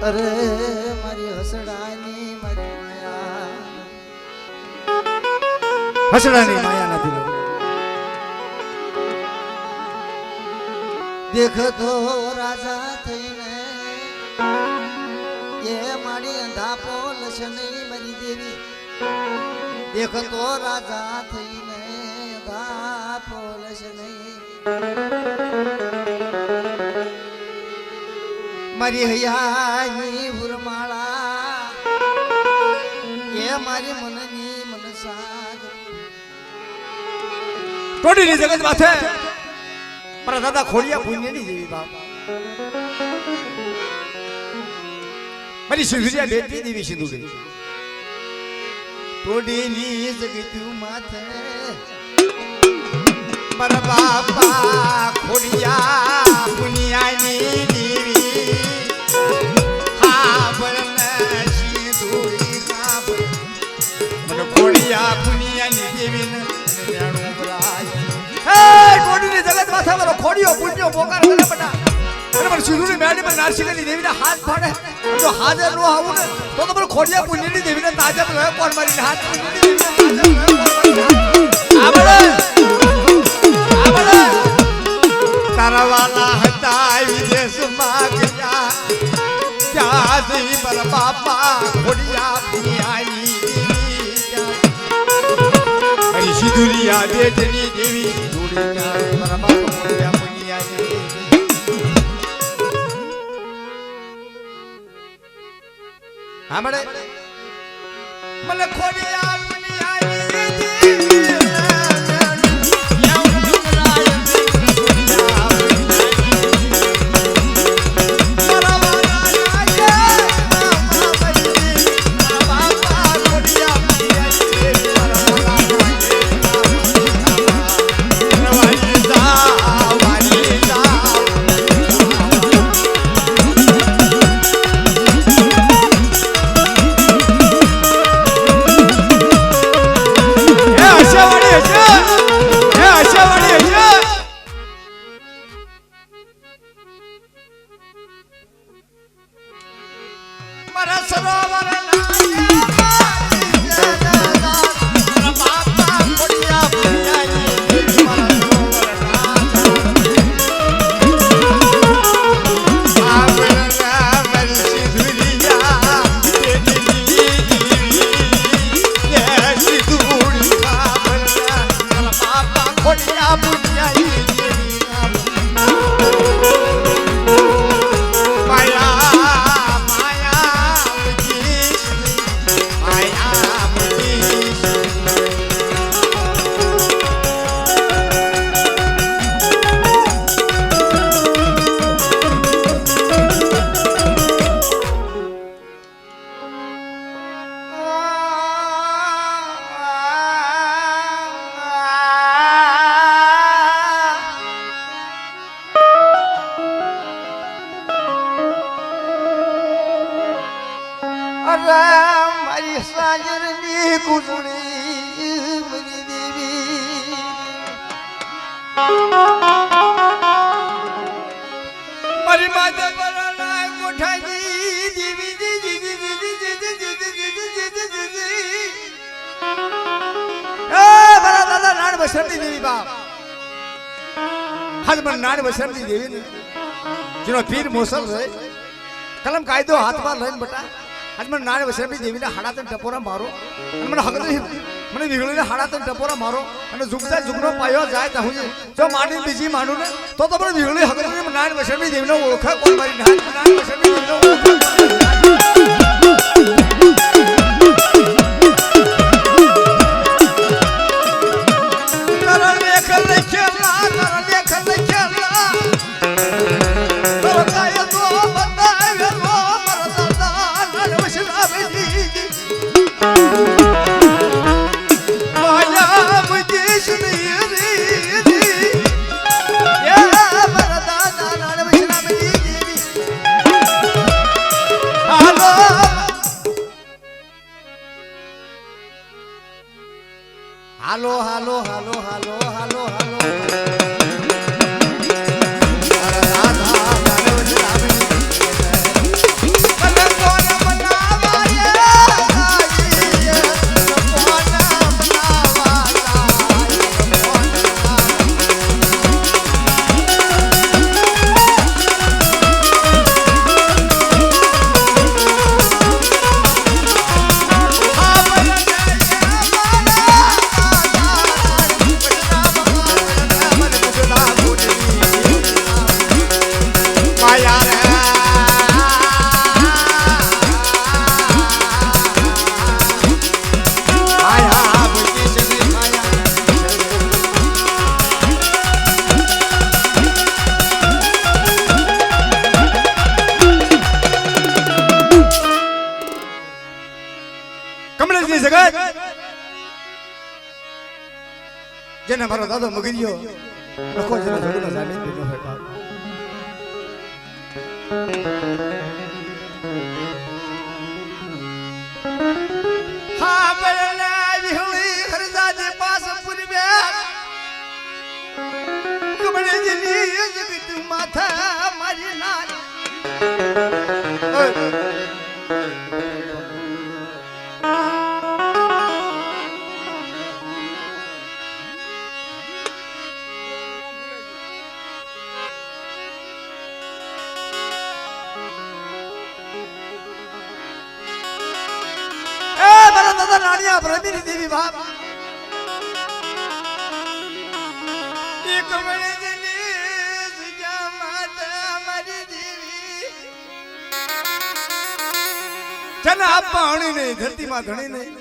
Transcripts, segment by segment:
અરે મારી હસડાની મારી માયા હસડાની માયા નથી દેખતો રાજા થઈને એ મારી અંધા પોલશ નહીં મારી દેવી દેખતો રાજા થઈને અંધા પોલશ નહીં મારી હૈયાની હુરમાળા એ મારી મનની મનસા ટોડીની જગત માથે મારા દાદા ખોડિયા પુણ્યની દેવી બાપ મારી સિંધુરિયા બેટી દેવી સિંધુડી ટોડીની જગત માથે મારા બાપા ખોડિયા પુણ્યની દેવી હા બળને સિંધુડી હા મને ખોડિયા પુણ્યની દેવી ને જાણું બરાય હે ટોડીની જગત માથે મારો ખોડિયો પુણ્યો પોકાર કરે બટા અને મને સિંધુડી મેડી પર નારસિંહની દેવીના હાથ ફાડે જો હાજર નો આવું ને તો મને ખોડિયા પુણ્યની દેવીને તાજબ રહ્યો કોણ મારીને હાથ પુણ્યની દેવીને તાજબ રહ્યો તારા વાલા હતા વિદેશમાં ગયા ત્યાં જઈ મારા બાપા ખોડિયા પુણ્યાની દેવી સિંધુરિયા બેટની દેવી જોડી ત્યાં મારા બાપા ખોડિયા પુણ્યાની સાંભળે મને ખોડિયા પુણ્યાની દેવી મારી સાજરની કુસુણી મારી દેવી મારી માતા બરાના કોઠાની દેવી એ મારા દાદા નાણ વસરની દેવી બાપ હાલ મને નાણ વસરની દેવી ને જેનો પીર મોસલ રહે કલમ કાયદો હાથમાં લઈને બટા આજ મને નાણ વસરની દેવીને હાડાતન ટપોરા મારો અને મને હકત મને વિગળીને હાડાતન ટપોરા મારો અને ઝુકતા ઝુકનો પાયો જાય તો હું જો માની બીજી માનું ને તો મને વિગળી હકત નાણ વસરની દેવીને ઓળખા કોણ મારી નાણ વસરની દેવીને ઓળખા હાલો હાલો હાલો હાલો હાલો હાલો કમલેશની જગત જેને મારો દાદો મગરિયો લખો જેને જગતનો જામીન દીધો હોય બાપ. હા બળના વિહળી હરદાદી પાસ પૂરવે કમલેશની જગત માથા મારી નાની. નાણિયા પ્રભુની દેવી બાપ એક વણજની સુજા માતા મારી દેવી જના પાણી નહીં ધરતીમાં ધણી નહીં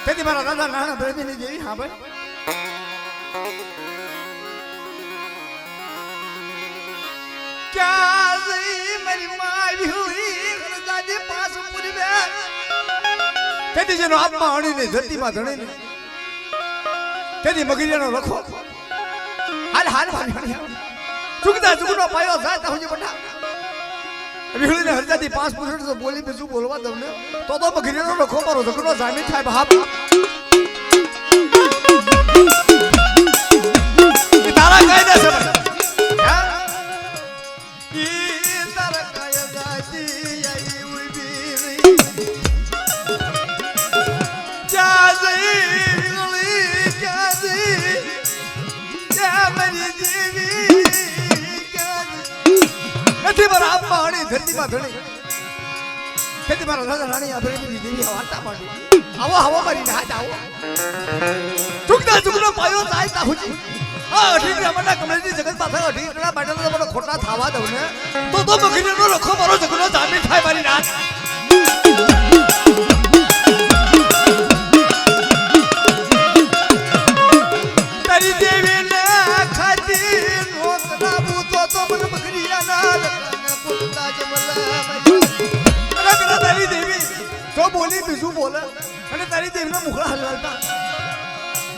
તેથી મારા દાદા નાણા પ્રભુની દેવી હા ભાઈ ક્યાં જઈ મારી માવી હુઈ દાદી પાસ પૂરી બે તેથી જેનો આત્મા હણીને ધરતીમાં ધણે ને તેથી મગરિયાનો લખો હાલ હાલ ચૂકતા ચૂકનો પાયો જાય તો હજી બટા વિહળીને હરજાથી 5 પૂછડ તો બોલી બીજું બોલવા દઉં ને તો મગરિયાનો લખો મારો ઝઘડો જામીન થાય બાપ. તારા કાયદા છે તારા કાયદા નથી મારા આત્મા હણી ધરતીમાં ધણી તેથી મારા દાદા રાણી અભિનયની દેવી વાર્તા માંડી આવો આવો મારી નાચ આવો ચૂકતા ચૂકનો પાયો જાય તાહુજી આ અઢીકડા મને કમલેશની જગત પાસે અઢીકડા માટે તો મને ખોટા થાવા દઉં ને તો મગરીનો લખો મારો ઝઘડો જામીન થાય મારી નાચ. તારી દેવીને ખાતી નોકરા બૂતો તો મને મગરિયાના તારી દેવી તો બોલી બીજું બોલે અને તારી દેવીના મુખડા હલવાતા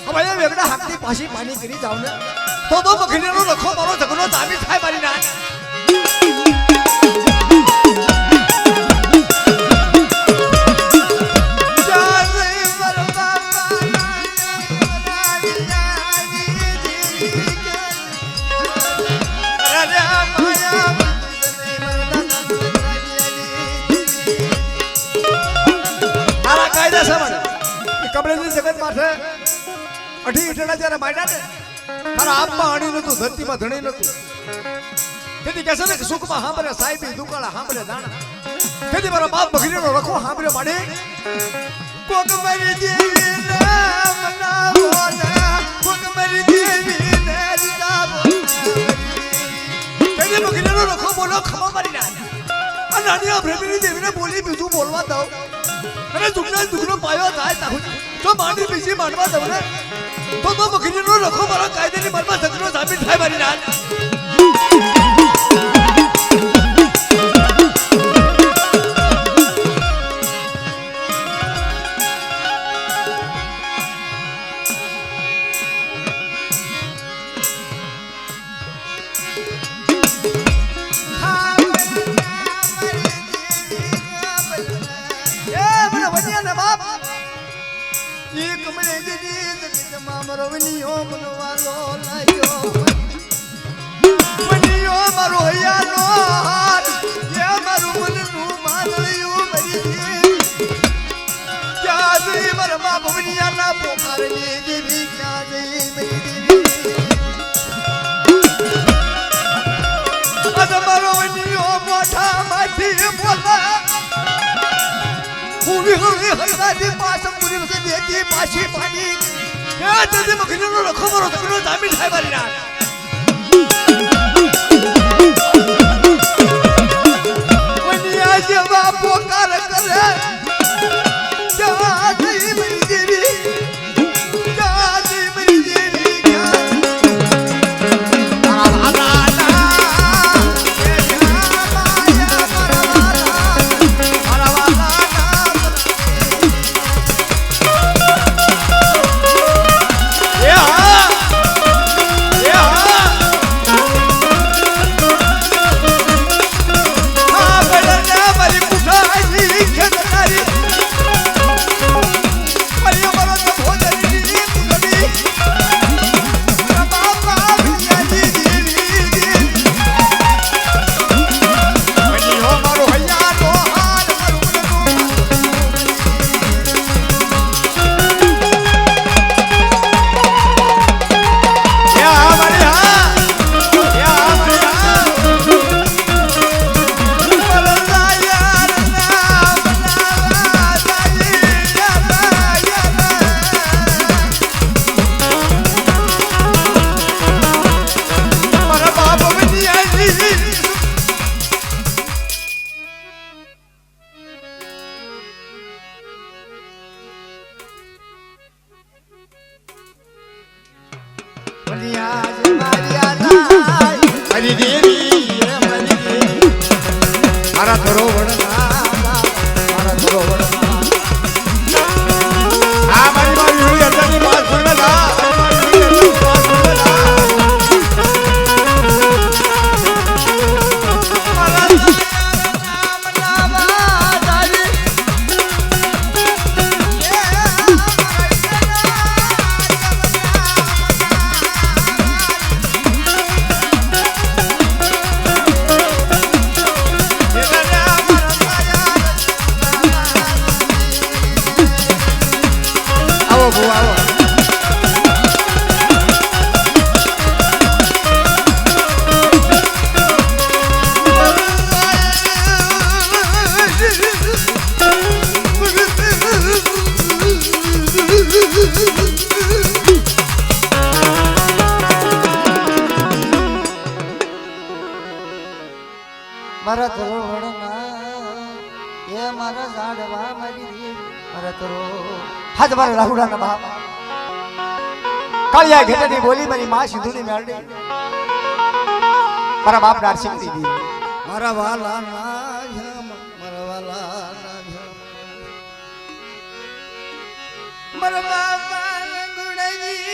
હવે વેગડા હાથની પાછી પાણી કરી જાવ ને તો મગરીનો લખો મારો ઝઘડો જામીન થાય મારી નાચ. કમલેશની જગત માથે અઢી ઈટડા જ્યારે માંડ્યા ને તારા આપમાં અણી નતું ધરતીમાં ધણી નતું તેથી કહેશે ને કે સુખમાં હાંભળે સાહેબી દુકાળા હાંભળે દાણા તેથી મારા બાપ મગરીનો રખો હાંભળે માડે કોક મારી દેવી નામ ના બોલે કોક મારી દેવી ને રીદાબો તેથી મગરીનો રખો બોલો ખમા મારી ના આ નાની પ્રભુની દેવીને બોલી બીજું બોલવા દઉં અને દુખનો પાયો થાય તાહુ તો માંડી બીજી માંડવા દઉં ને તો મગરીનો રખો મારા કાયદેની મનમાં ઝઘડો જામીન થાય મારી નાચ. મારો હૈયાનો મારું મનનું માનળિયું મરી ક્યાં જઈ મારા બાપ વનિયાના પોકારની દેવી ક્યાં જઈ મરી દેવી મારો વનિયો મોઢામાંથી બોલા હું વિહળી હરદાદી પાસ પૂરી વખત દેતી પાછી પાડી ક્યાં જતી મગરીનો લખો મારો ઝઘડો જામીન થાય મારી નાચ. જેવા પોકાર કરે ક્યાં જઈ મરી દેવી ક્યાં જઈ મરી દેવી બલિયા જ માર્યા જાય મારી દેવી એ મારી દેવી મારા ધરોવરના મારા ધરોવરના આ મારી મારી અંદરની વાત સુનલા મારી અંદરની વાત સુનલા મારા નામ લાવા જાય આવો ભૂ આવો મારા ધરોવરના એ મારા ઝાડવા મારી દેવી મારા ધરો હાથ મારા રાહુડાના બાપ કાળિયા ઘેટાની બોલી મારી માં સિંધુની મેળડી મારા બાપ નારસિંહ દીદી મારા વાલા ના ઝમ મારા વાલા ના ઝમ મારા બાપા ગુણજી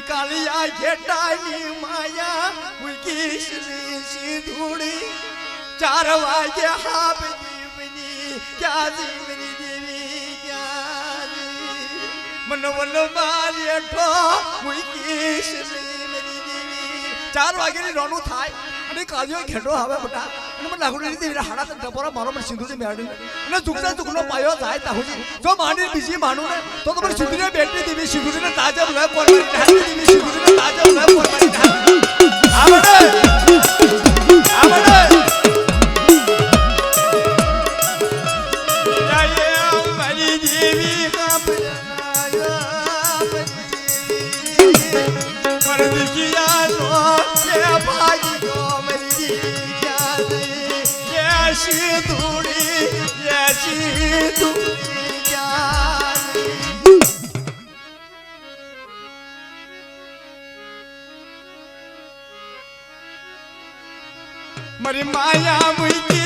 કાલિયા ઘેટાની માયા ઉલકી સિંધુડી 4 વાગે હા બની ક્યાં જીવની દેવી ક્યાં મન વન મારેઠો ઉલકી મેરી દેવી 4 વાગે રોનું થાય અને કાલિયો ઘેટો આવે બટા અને મને લાગુ નથી દેવી હાડા ટપોરા મારો મને સિંધુડી મેળડી અને દુખતા દુખનો પાયો જાય તાહુજી જો માંડી બીજી માનું ને તો મને સિંધુડી બેટી દેવી સિંધુડીને તાજબ લે કોણ મારી દેવી સિંધુડીને તાજબ લે કોણ મારી આવડે આવડે જય મારી દેવી કાપનાયા પરદિયા નો કે ભાજી કો મારી દેવી ક્યાં સિંધુડી મારી માયા મુઈકી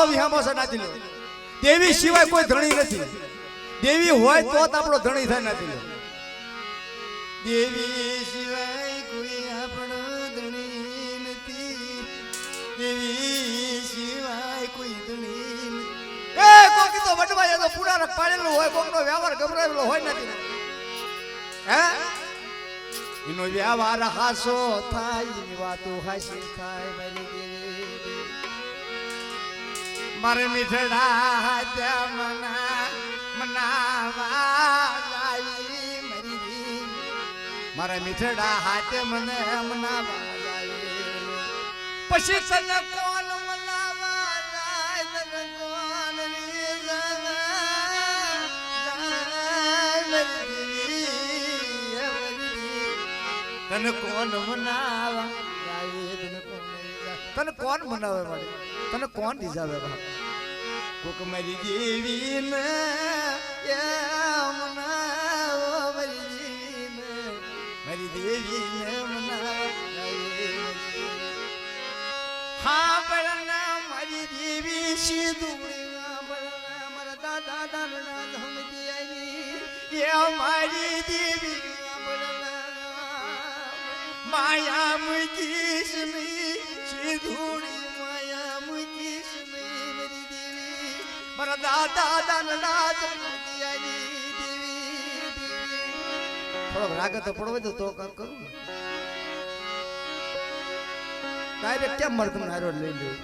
મારો વિહામો છે નાતી લો દેવી સિવાય કોઈ ધણી નથી દેવી હોય તો જ આપણો ધણી થાય નાતી લો દેવી સિવાય કોઈ આપણો ધણી નથી દેવી સિવાય કોઈ ધણી નથી એ કોકી તો વડવાય તો પુરાણ પાડેલો હોય કોકનો વ્યવહાર ગભરાયેલો હોય નથી હે એનો વ્યવહાર હાસો થાય એની વાતો હાસી થાય મારી દેવી મારે મીઠડા ત્યાં મનાવા લાવી મારી દેવી મારા મીઠડા હાથે મને મનાવા લાવી પછી તને કોણ મનાવા લાય તને કોણ તને કોણ મનાવા તને કોણ મનાવે મારી તને કોણ રીઝાવે બાપ કોક મારી દેવી ને મનાવો મારી દેવી ને મનાવો હા બળના મારી દેવી સીધું મારા દાદા દાદા ધમકી આવી એ મારી દેવી માયા મુકીશ નહીં સીધુડી માયા મુકીશ નહીં મારી દેવી મારા દાદા દાદા ધમકી આવી દેવી થોડો રાગ તો પડવો તો કામ કરું ડાયરેક્ટ કેમ મળે તમને હારો લઈ લ્યો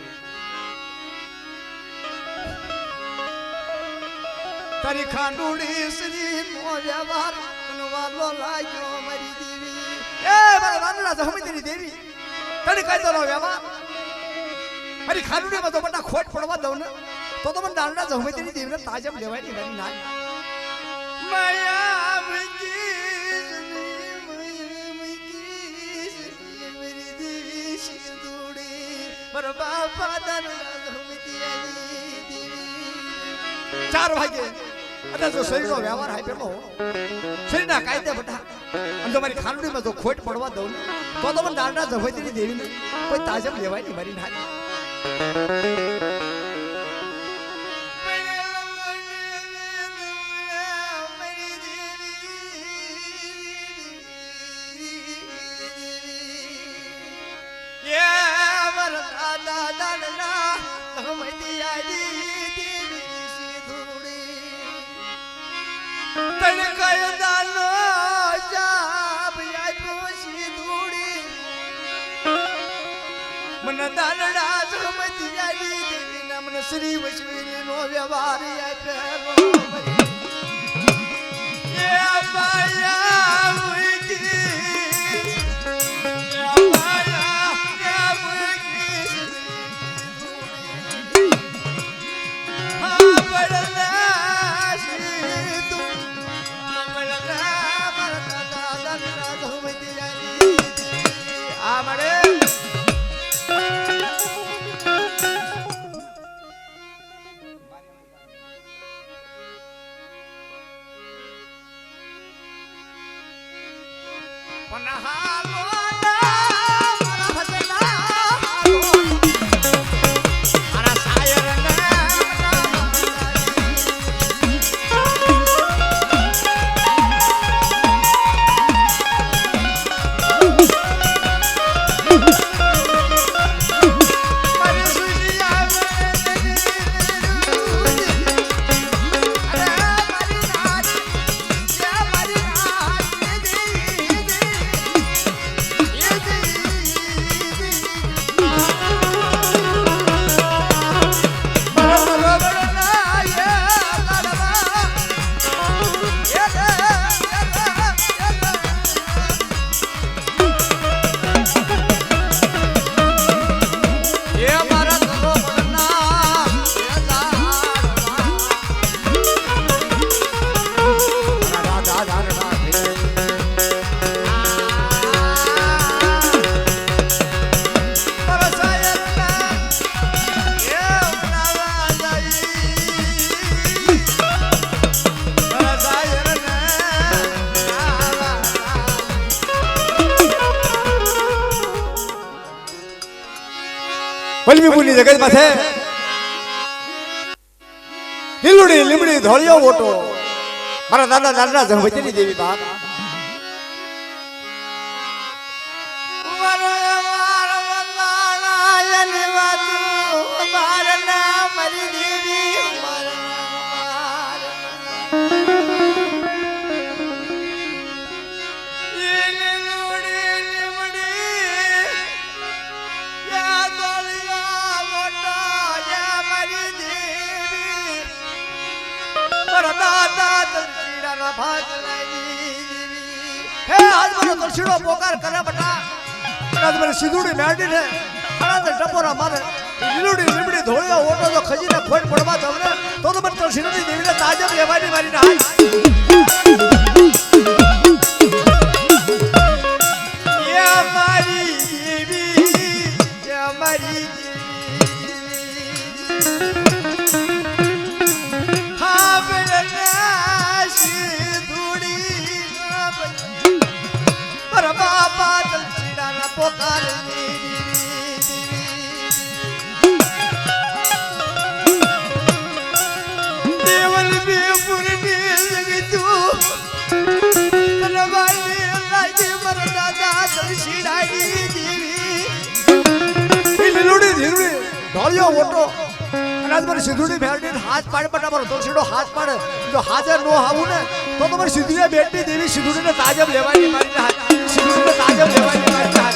તારી ખાંડુડી શ્રી નો વ્યવહાર વાલો લાગ્યો મારી દેવી એ મારા રાંદડા જહમીની દેવી તને કઈ દો વ્યવહાર મારી ખાંડુડીમાં તો બટા ખોટ પડવા દઉં ને તો મને રાંદડા જહમીની દેવીને તાજમ લેવાય ની મારી ના માયા ચાર વાગે અને જો શરીરનો વ્યવહાર હાય પેલો શરીરના કાયદે બટા અને જો મારી ખાંડડીમાં જો ખોટ પડવા દઉં તો મને દાંડા જવૈતીની દેવીને કોઈ તાજમ લેવાય નહીં મારી ના મને દાનડા જમતી આવી દેવીના મને શ્રી વૈષ્ણવી નો વ્યવહાર આપ્યો એ માયા વલ્મી બોલી જગત પાસે લીલુડી લીમડી ધોળિયો ઓટો મારા દાદા દાદા જગવતીની દેવી બાપ પોકાર કરે બટા મને સિંધુડી મેળવી છે ટપોરા મારે લીલુડી લીમડી ધોળિયો ઓટો જો ખજીને ખોટ પડવા તમને તો મને સિંધુડી દેવીને તાજબ લેવાની મારી ના ધોળિયો ઓટો અને તમારી સિંધુડી ભેરડી હાથ પાડે પણ તમારો તલસીડો હાથ પાડે જો હાજર નો આવું ને તો તમારી સિંધુડી બેટની દેવી સિંધુડીને તાજબ લેવાની મારી સિંધુડીને તાજબ લેવાની મારી